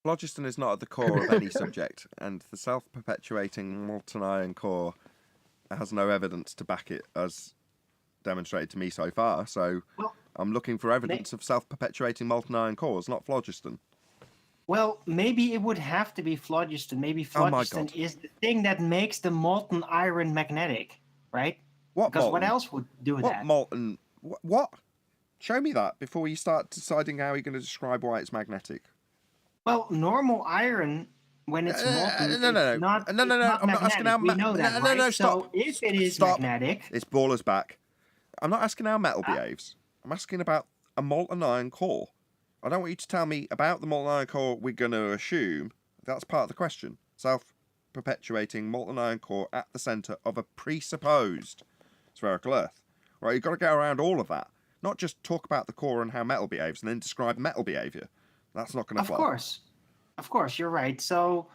Phlogiston is not at the core of any subject, and the self-perpetuating molten iron core has no evidence to back it, as demonstrated to me so far. So Well, I'm looking for evidence of self-perpetuating molten iron cores, not phlogiston. Well, maybe it would have to be phlogiston. Maybe Oh my phlogiston God. is the thing that makes the molten iron magnetic, right? What Because molten? what else would do What that? molten? What? Show me that before you start deciding how you're going to describe why it's magnetic. Well, normal iron, when it's molten, no. it's not, No. it's not I'm not asking magnetic. how. We know that, No, right? stop. So if it is Stop. magnetic, It's Baller's back. I'm not asking how metal behaves. I'm asking about a molten iron core. I don't want you to tell me about the molten iron core we're going to assume. That's part of the question. Self-perpetuating molten iron core at the centre of a presupposed spherical Earth. Right, you've got to get around all of that. Not just talk about the core and how metal behaves and then describe metal behaviour. That's not going to of fly. course, you're right. So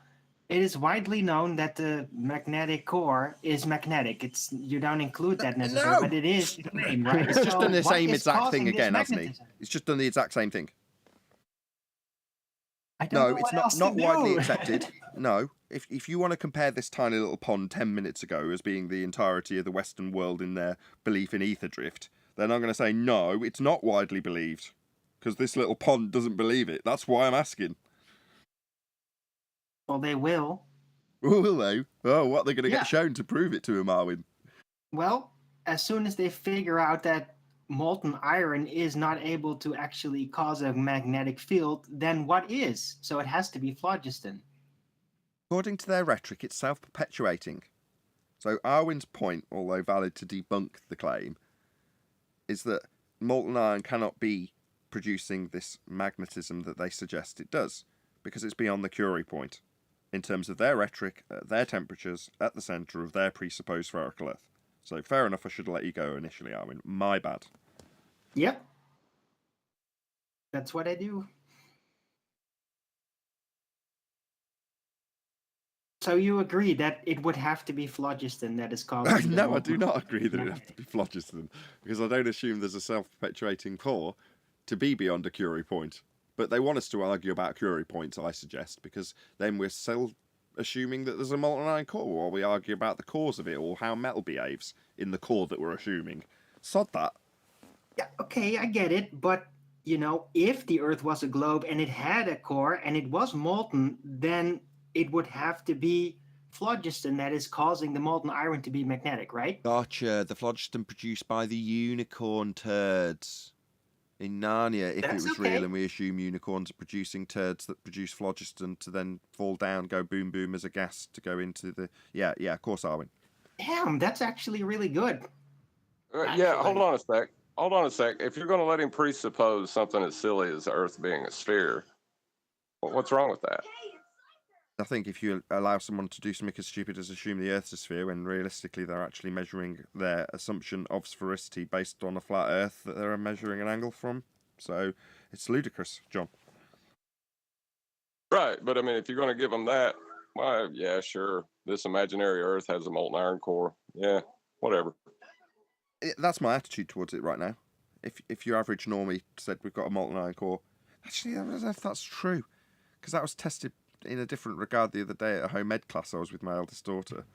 it is widely known that the magnetic core is magnetic. It's you don't include that necessarily, but it is the claim, right? It's just So done the what same is exact thing causing this again, hasn't he? magnetism? It's just done the exact same thing. I don't No, know it's what not else to widely do. accepted. No. If you want to compare this tiny little pond 10 minutes ago as being the entirety of the Western world in their belief in ether drift, then I'm going to say no, it's not widely believed. Because this little pond doesn't believe it. That's why I'm asking. Well, they will. Will they? Oh, what, they're going to Yeah. get shown to prove it to him, Arwin? Well, as soon as they figure out that molten iron is not able to actually cause a magnetic field, then what is? So it has to be phlogiston. According to their rhetoric, it's self-perpetuating. So Arwin's point, although valid to debunk the claim, is that molten iron cannot be producing this magnetism that they suggest it does, because it's beyond the Curie point in terms of their rhetoric, their temperatures, at the centre of their presupposed spherical Earth. So fair enough, I should have let you go initially, Arwin. My bad. Yep. That's what I do. So you agree that it would have to be phlogiston that is causing the No, I molten do not agree that it magnet. has to be phlogiston, because I don't assume there's a self-perpetuating core to be beyond a Curie point. But they want us to argue about Curie points, I suggest, because then we're still assuming that there's a molten iron core, while we argue about the cause of it, or how metal behaves in the core that we're assuming. Sod that. Yeah, okay, I get it, but you know, if the Earth was a globe and it had a core and it was molten, then it would have to be phlogiston that is causing the molten iron to be magnetic, right? Gotcha. The phlogiston produced by the unicorn turds in Narnia, if That's it was okay. real, and we assume unicorns are producing turds that produce phlogiston to then fall down, go boom boom as a gas to go into the... Yeah, of course, Arwin. Damn, that's actually really good. Yeah, hold Actually. on a sec. Hold on a sec. If you're going to let him presuppose something as silly as the Earth being a sphere, what's wrong with that? I think if you allow someone to do something as stupid as assume the Earth's a sphere, when realistically they're actually measuring their assumption of sphericity based on a flat Earth that they're measuring an angle from, so it's ludicrous, John. Right, but I mean, if you're going to give them that, why? Yeah, sure. This imaginary Earth has a molten iron core. Yeah, whatever. That's my attitude towards it right now. If your average normie said we've got a molten iron core, actually, I don't know if that's true, because that was tested in a different regard the other day at a home ed class I was with my eldest daughter,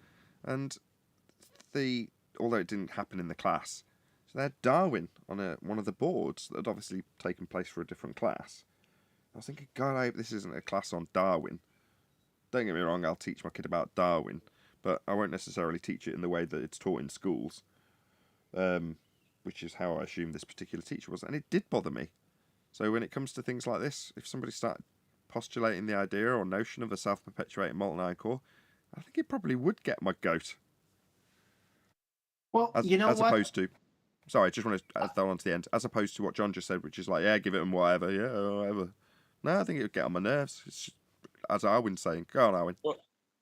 and although it didn't happen in the class, so they had Darwin on one of the boards that had obviously taken place for a different class. I was thinking, God, I hope this isn't a class on Darwin. Don't get me wrong, I'll teach my kid about Darwin, but I won't necessarily teach it in the way that it's taught in schools, which is how I assume this particular teacher was, and it did bother me. So when it comes to things like this, if somebody started postulating the idea or notion of a self-perpetuating molten iron core, I think it probably would get my goat. Well, you know as what? opposed to, sorry, I just want to add that on to the end, as opposed to what John just said, which is like, yeah, give it them whatever, yeah, whatever. No, I think it would get on my nerves. It's just, as Arwin's saying, go on, Arwin.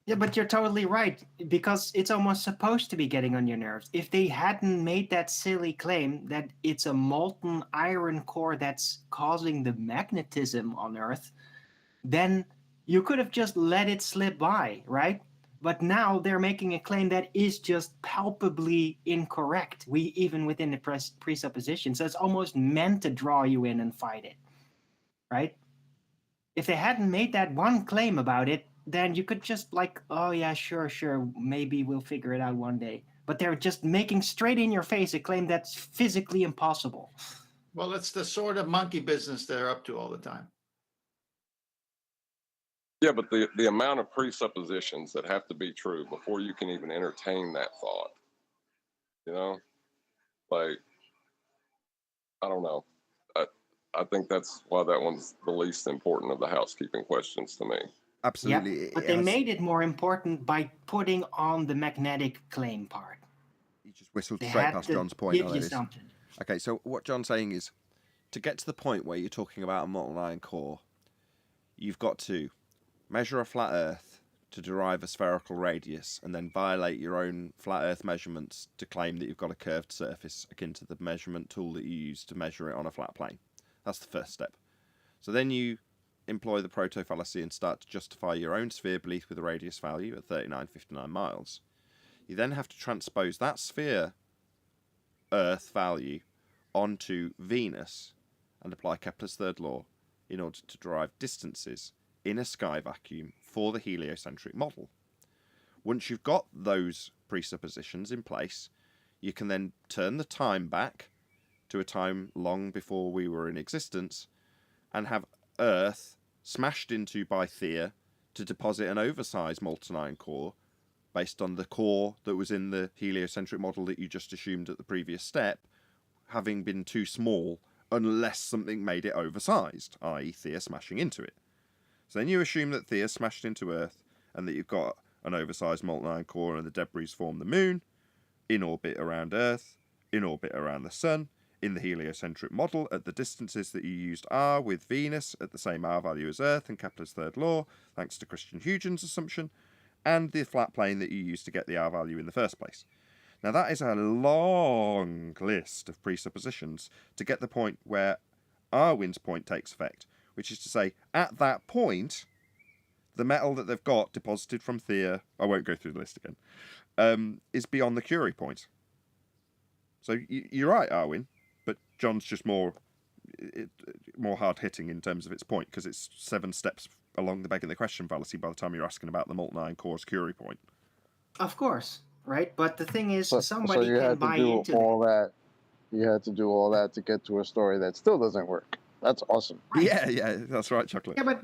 Yeah, but you're totally right, because it's almost supposed to be getting on your nerves. If they hadn't made that silly claim that it's a molten iron core that's causing the magnetism on Earth, then you could have just let it slip by, right? But now they're making a claim that is just palpably incorrect, even within the presupposition. So it's almost meant to draw you in and fight it, right? If they hadn't made that one claim about it, then you could just like, oh yeah, sure, maybe we'll figure it out one day. But they're just making straight in your face a claim that's physically impossible. Well, it's the sort of monkey business they're up to all the time. Yeah, but the amount of presuppositions that have to be true before you can even entertain that thought, you know, like, I don't know. I think that's why that one's the least important of the housekeeping questions to me. Absolutely. Yeah, but they made it more important by putting on the magnetic claim part. You just whistled They straight had past to John's point give on you this. something. Okay, so what John's saying is, to get to the point where you're talking about a molten iron core, you've got to measure a flat Earth to derive a spherical radius, and then violate your own flat Earth measurements to claim that you've got a curved surface akin to the measurement tool that you use to measure it on a flat plane. That's the first step. So then you employ the proto-fallacy and start to justify your own sphere belief with a radius value at 3959 miles. You then have to transpose that sphere Earth value onto Venus and apply Kepler's third law in order to derive distances in a sky vacuum for the heliocentric model. Once you've got those presuppositions in place, you can then turn the time back to a time long before we were in existence and have Earth smashed into by Thea to deposit an oversized molten iron core based on the core that was in the heliocentric model that you just assumed at the previous step, having been too small unless something made it oversized, i.e. Thea smashing into it. So then you assume that Thea smashed into Earth and that you've got an oversized molten iron core and the debris form the moon, in orbit around Earth, in orbit around the sun, In the heliocentric model, at the distances that you used r with Venus at the same r value as Earth in Kepler's third law, thanks to Christian Huygens' assumption, and the flat plane that you used to get the r value in the first place. Now that is a long list of presuppositions to get the point where Arwin's point takes effect, which is to say, at that point, the metal that they've got deposited from Theia, I won't go through the list again, is beyond the Curie point. So you're right, Arwin, but John's just more hard-hitting in terms of its point, because it's 7 steps along the begging the question fallacy by the time you're asking about the molten iron core's Curie point. Of course, right? But the thing is, So somebody you can had to buy do into all that. You had to do all that to get to a story that still doesn't work. That's awesome. Right. Yeah, that's right, Chocolate. Yeah,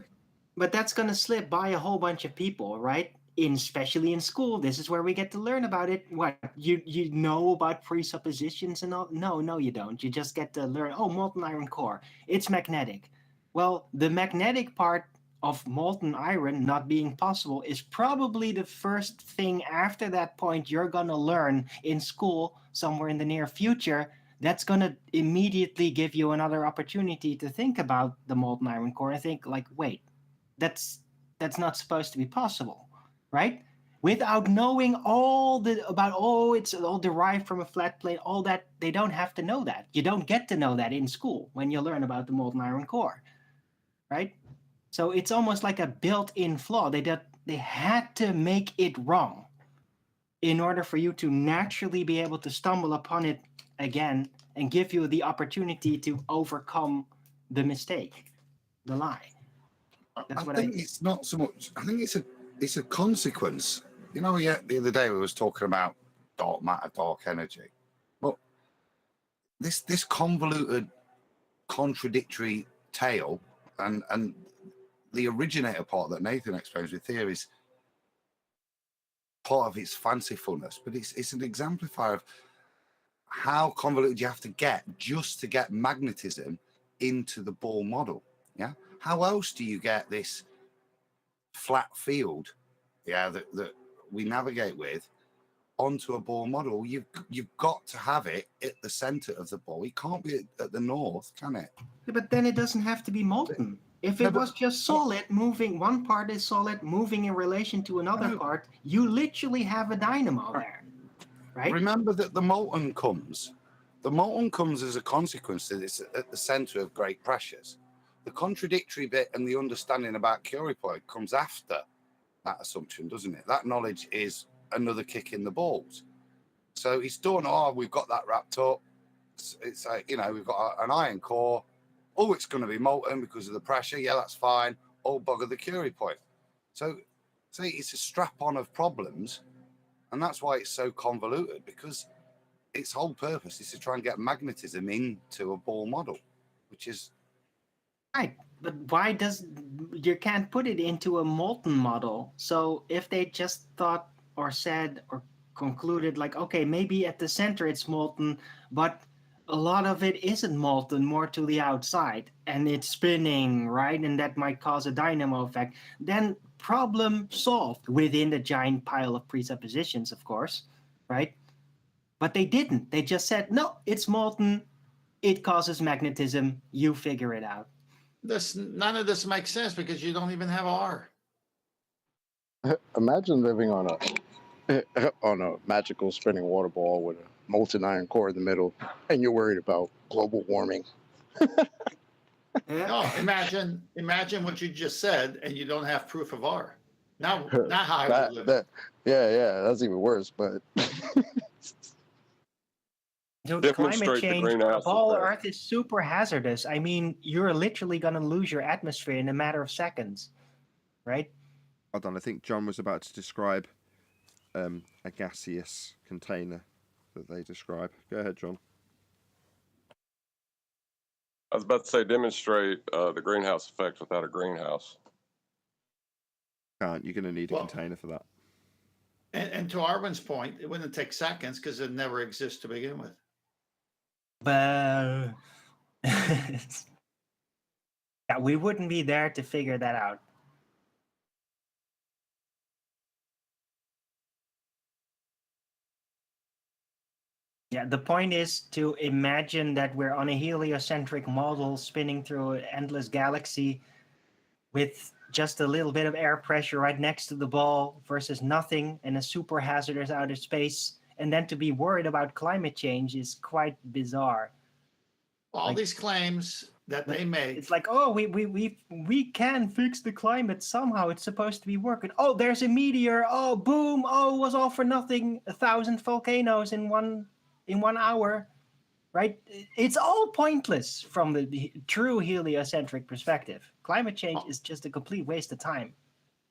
but that's gonna slip by a whole bunch of people, right? Especially in school, this is where we get to learn about it. What you know about presuppositions and all? No, you don't. You just get to learn. Oh, molten iron core. It's magnetic. Well, the magnetic part of molten iron not being possible is probably the first thing after that point you're gonna learn in school somewhere in the near future. That's gonna immediately give you another opportunity to think about the molten iron core and think like, wait, that's not supposed to be possible, right? Without knowing it's all derived from a flat plate, all that, they don't have to know that. You don't get to know that in school when you learn about the molten iron core, right? So it's almost like a built-in flaw. They had to make it wrong in order for you to naturally be able to stumble upon it again and give you the opportunity to overcome the mistake, the lie. I think it's not so much. I think it's a consequence. You know, the other day we was talking about dark matter, dark energy. But this convoluted, contradictory tale, and the originator part that Nathan explains with theory is part of its fancifulness, but it's an exemplifier of how convoluted you have to get just to get magnetism into the Bohr model. Yeah. How else do you get this flat field, that we navigate with, onto a Bohr model? You've got to have it at the center of the ball. It can't be at the north, can it? Yeah, but then it doesn't have to be molten. If it was just solid moving, one part is solid moving in relation to another part, you literally have a dynamo there, right? Remember that the molten comes as a consequence that it's at the center of great pressures. The contradictory bit and the understanding about Curie point comes after that assumption, doesn't it? That knowledge is another kick in the balls. So it's done. Oh, we've got that wrapped up. It's like, we've got an iron core. Oh, it's going to be molten because of the pressure. Yeah, that's fine. Oh, bugger the Curie point. So, see, it's a strap-on of problems, and that's why it's so convoluted, because its whole purpose is to try and get magnetism into a Bohr model, which is right. But why you can't put it into a molten model? So if they just thought or said or concluded like, okay, maybe at the center it's molten, but a lot of it isn't molten, more to the outside, and it's spinning, right? And that might cause a dynamo effect. Then problem solved within the giant pile of presuppositions, of course, right? But they didn't. They just said, no, it's molten. It causes magnetism. You figure it out. None of this makes sense because you don't even have R. Imagine living on a magical spinning water ball with a molten iron core in the middle, and you're worried about global warming. No, imagine what you just said, and you don't have proof of R. Now how I would live. Yeah, that's even worse. But Climate change of all Earth is super hazardous. I mean, you're literally going to lose your atmosphere in a matter of seconds, right? Hold on, I think John was about to describe a gaseous container that they describe. Go ahead, John. I was about to say demonstrate the greenhouse effect without a greenhouse. Can't. You're going to need a container for that. And to Arvin's point, it wouldn't take seconds because it never exists to begin with. But yeah, we wouldn't be there to figure that out. Yeah, the point is to imagine that we're on a heliocentric model spinning through an endless galaxy with just a little bit of air pressure right next to the ball versus nothing in a super hazardous outer space. And then to be worried about climate change is quite bizarre. All Like- these claims that they make. It's like, oh, we can fix the climate somehow. It's supposed to be working. Oh, there's a meteor. Oh, boom. Oh, it was all for nothing. 1,000 volcanoes in one hour, right? It's all pointless from the true heliocentric perspective. Climate change is just a complete waste of time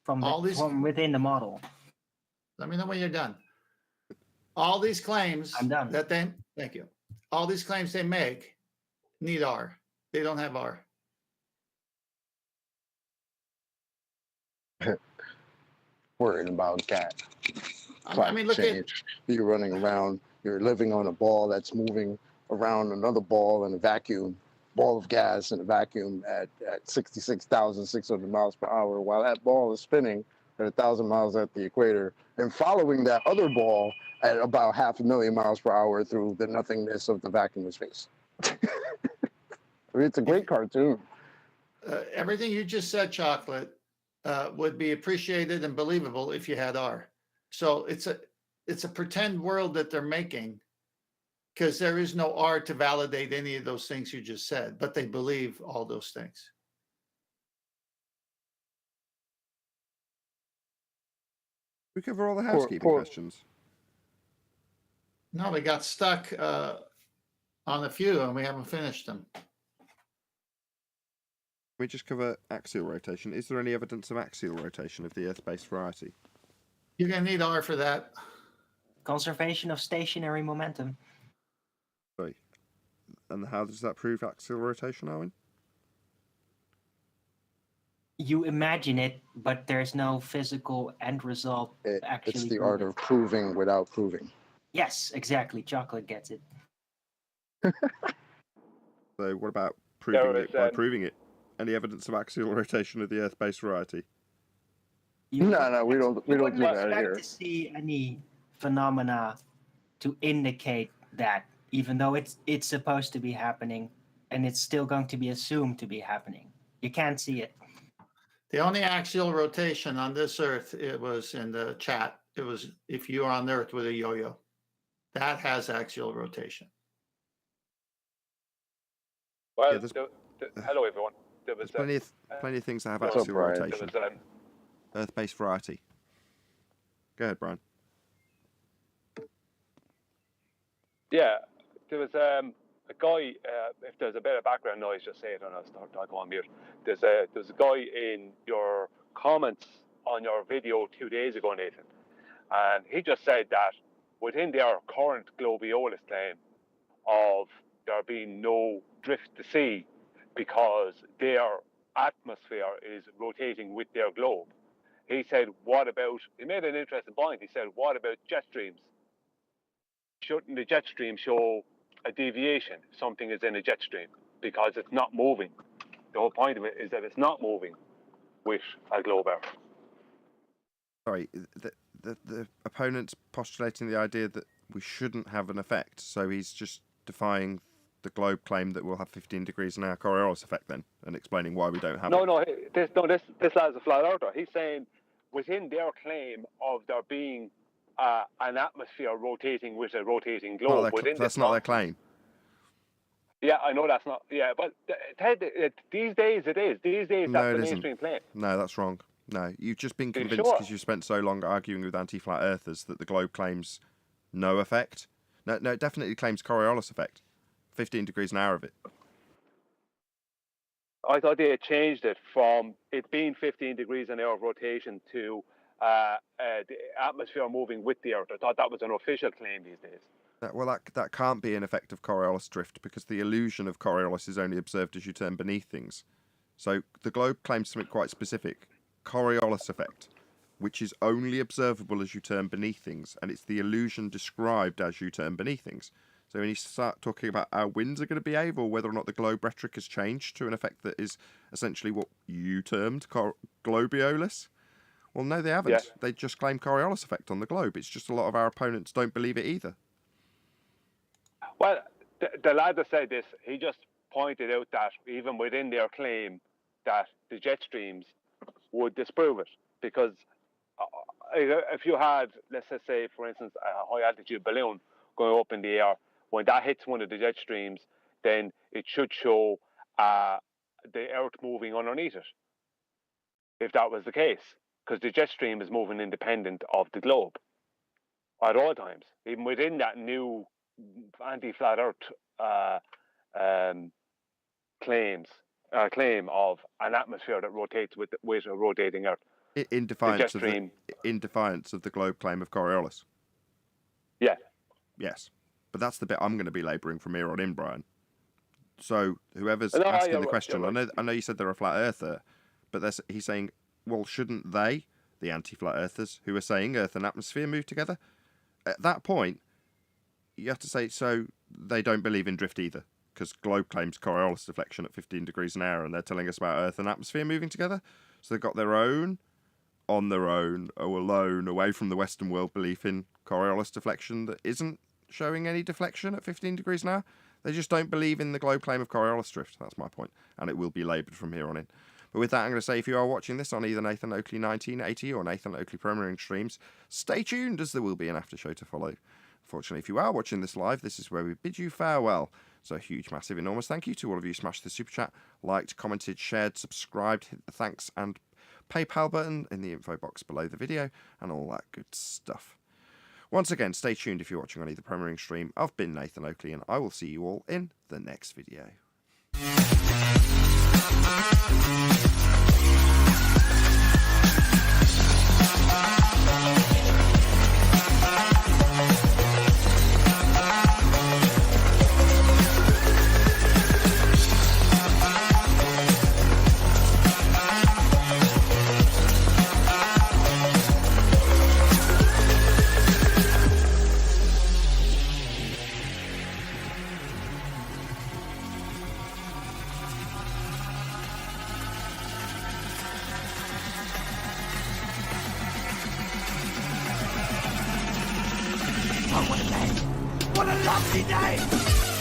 from within the model. Let me know when you're done. All these claims I'm done. that they thank you. All these claims they make need R. They don't have R. Worried about that. I mean, look at You're running around. You're living on a ball that's moving around another ball in a vacuum, ball of gas in a vacuum at 66,600 miles per hour, while that ball is spinning at 1,000 miles at the equator and following that other ball at about 500,000 miles per hour through the nothingness of the vacuum of space. I mean, it's a great cartoon. everything you just said, Chocolate, would be appreciated and believable if you had R. So it's a pretend world that they're making because there is no R to validate any of those things you just said, but they believe all those things. We cover all the housekeeping questions. No, we got stuck on a few and we haven't finished them. We just cover axial rotation. Is there any evidence of axial rotation of the Earth-based variety? You're going to need R for that. Conservation of stationary momentum. Right. And how does that prove axial rotation, Owen? You imagine it, but there's no physical end result. It's the art of proving without proving. Yes, exactly. Chocolate gets it. So what about proving it by proving it? Any evidence of axial rotation of the Earth-based variety? No, we don't do that expect here. to see any phenomena to indicate that, even though it's supposed to be happening, and it's still going to be assumed to be happening. You can't see it. The only axial rotation on this Earth, it was in the chat. It was if you are on Earth with a yo-yo. That has axial rotation. Well, Yeah, hello everyone. There was plenty of things that have What's up, axial Brian? rotation. Earth-based variety. Go ahead, Brian. Yeah, there was a guy. If there's a bit of background noise, just say it, and I'll go on mute. There's a guy in your comments on your video 2 days ago, Nathan, and he just said that within their current globiolis claim of there being no drift to sea because their atmosphere is rotating with their globe. He said, what about, he made an interesting point. He said, what about jet streams? Shouldn't the jet stream show a deviation if something is in a jet stream because it's not moving? The whole point of it is that it's not moving with a globe Earth. Sorry, the opponent's postulating the idea that we shouldn't have an effect, so he's just defying the globe claim that we'll have 15 degrees an hour Coriolis effect then, and explaining why we don't have it. This lad's a flat earther. He's saying within their claim of there being an atmosphere rotating with a rotating globe. That's not their claim. Yeah, I know that's not. Yeah, but Ted, these days it is. These days that's the mainstream claim. No, that's wrong. No, you've just been convinced because you spent so long arguing with anti-flat earthers that the globe claims no effect. No, it definitely claims Coriolis effect. 15 degrees an hour of it. I thought they had changed it from it being 15 degrees an hour of rotation to the atmosphere moving with the Earth. I thought that was an official claim these days. That can't be an effect of Coriolis drift because the illusion of Coriolis is only observed as you turn beneath things. So the globe claims something quite specific, Coriolis effect, which is only observable as you turn beneath things, and it's the illusion described as you turn beneath things. So when you start talking about how winds are going to behave or whether or not the globe rhetoric has changed to an effect that is essentially what you termed globiolis, well, no, they haven't. Yeah. They just claim Coriolis effect on the globe. It's just a lot of our opponents don't believe it either. Well, the lad that said this, he just pointed out that even within their claim that the jet streams would disprove it, because if you had, let's just say, for instance, a high altitude balloon going up in the air, when that hits one of the jet streams, then it should show the Earth moving underneath it, if that was the case, because the jet stream is moving independent of the globe at all times, even within that new anti-flat Earth claim of an atmosphere that rotates with a rotating Earth. In defiance of the globe claim of Coriolis. Yeah. Yes, but that's the bit I'm going to be labouring from here on in, Brian. So whoever's asking the question, I know you said they're a flat earther, but he's saying, well, shouldn't they, the anti-flat earthers, who are saying Earth and atmosphere move together? At that point, you have to say, so they don't believe in drift either, because globe claims Coriolis deflection at 15 degrees an hour, and they're telling us about Earth and atmosphere moving together. So they've got their own, on their own, or alone, away from the Western world belief in Coriolis deflection that isn't showing any deflection at 15 degrees an hour. They just don't believe in the globe claim of Coriolis drift. That's my point, and it will be laboured from here on in. But with that, I'm going to say, if you are watching this on either Nathan Oakley 1980 or Nathan Oakley Premiering streams, stay tuned, as there will be an after show to follow. Unfortunately, if you are watching this live, this is where we bid you farewell. So a huge, massive, enormous thank you to all of you who smashed the super chat, liked, commented, shared, subscribed, hit the thanks and PayPal button in the info box below the video, and all that good stuff. Once again, stay tuned if you're watching on either Premiering stream. I've been Nathan Oakley, and I will see you all in the next video. What a lovely day!